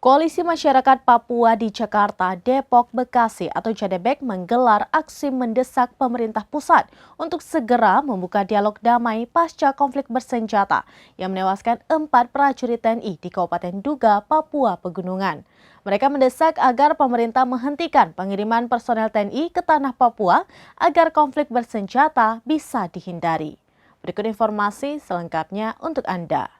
Koalisi Masyarakat Papua di Jakarta, Depok, Bekasi atau JADEBEK menggelar aksi mendesak pemerintah pusat untuk segera membuka dialog damai pasca konflik bersenjata yang menewaskan 4 prajurit TNI di Kabupaten Duga, Papua Pegunungan. Mereka mendesak agar pemerintah menghentikan pengiriman personel TNI ke tanah Papua agar konflik bersenjata bisa dihindari. Berikut informasi selengkapnya untuk Anda.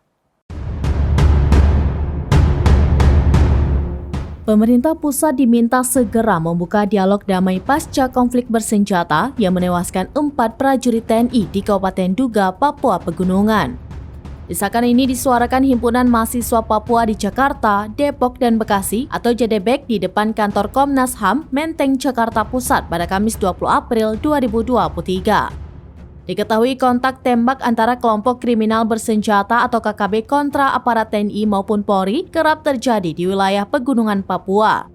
Pemerintah pusat diminta segera membuka dialog damai pasca konflik bersenjata yang menewaskan 4 prajurit TNI di Kabupaten Duga, Papua Pegunungan. Desakan ini disuarakan Himpunan Mahasiswa Papua di Jakarta, Depok, dan Bekasi atau JADEBEK di depan kantor Komnas HAM, Menteng, Jakarta Pusat pada Kamis 20 April 2023. Diketahui kontak tembak antara kelompok kriminal bersenjata atau KKB kontra aparat TNI maupun Polri kerap terjadi di wilayah Pegunungan Papua.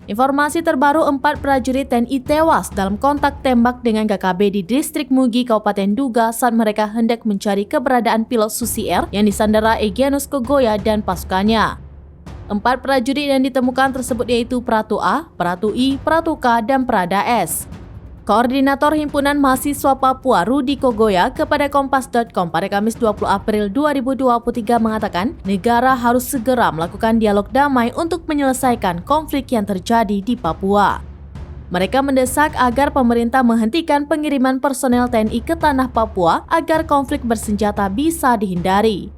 Informasi terbaru 4 prajurit TNI tewas dalam kontak tembak dengan KKB di distrik Mugi, Kabupaten Duga saat mereka hendak mencari keberadaan pilot Susi Air yang disandera Egyanus Kogoya dan pasukannya. 4 prajurit yang ditemukan tersebut yaitu Pratu A, Pratu I, Pratu K, dan Prada S. Koordinator Himpunan Mahasiswa Papua Rudi Kogoya kepada Kompas.com pada Kamis 20 April 2023 mengatakan negara harus segera melakukan dialog damai untuk menyelesaikan konflik yang terjadi di Papua. Mereka mendesak agar pemerintah menghentikan pengiriman personel TNI ke tanah Papua agar konflik bersenjata bisa dihindari.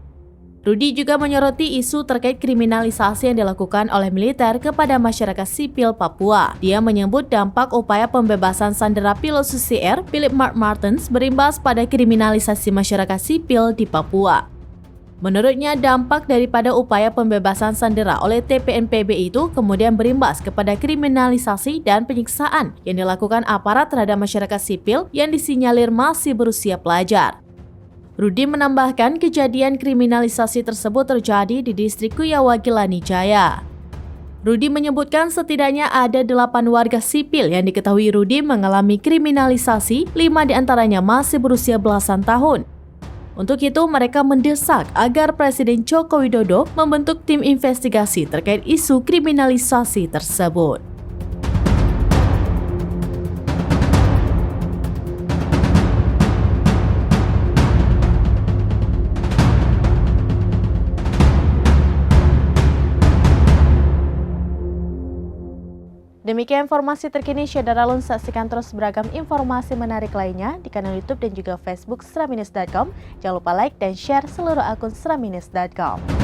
Rudi juga menyoroti isu terkait kriminalisasi yang dilakukan oleh militer kepada masyarakat sipil Papua. Dia menyebut dampak upaya pembebasan sandera pilot Susi Air, Philip Mark Martens, berimbas pada kriminalisasi masyarakat sipil di Papua. Menurutnya, dampak daripada upaya pembebasan sandera oleh TPNPB itu kemudian berimbas kepada kriminalisasi dan penyiksaan yang dilakukan aparat terhadap masyarakat sipil yang disinyalir masih berusia pelajar. Rudi menambahkan kejadian kriminalisasi tersebut terjadi di distrik Kuyawa Gilani Jaya. Rudi menyebutkan setidaknya ada 8 warga sipil yang diketahui Rudi mengalami kriminalisasi, 5 diantaranya masih berusia belasan tahun. Untuk itu mereka mendesak agar Presiden Joko Widodo membentuk tim investigasi terkait isu kriminalisasi tersebut. Demikian informasi terkini, Saudara saksikan terus beragam informasi menarik lainnya di kanal YouTube dan juga Facebook seraminus.com. Jangan lupa like dan share seluruh akun seraminus.com.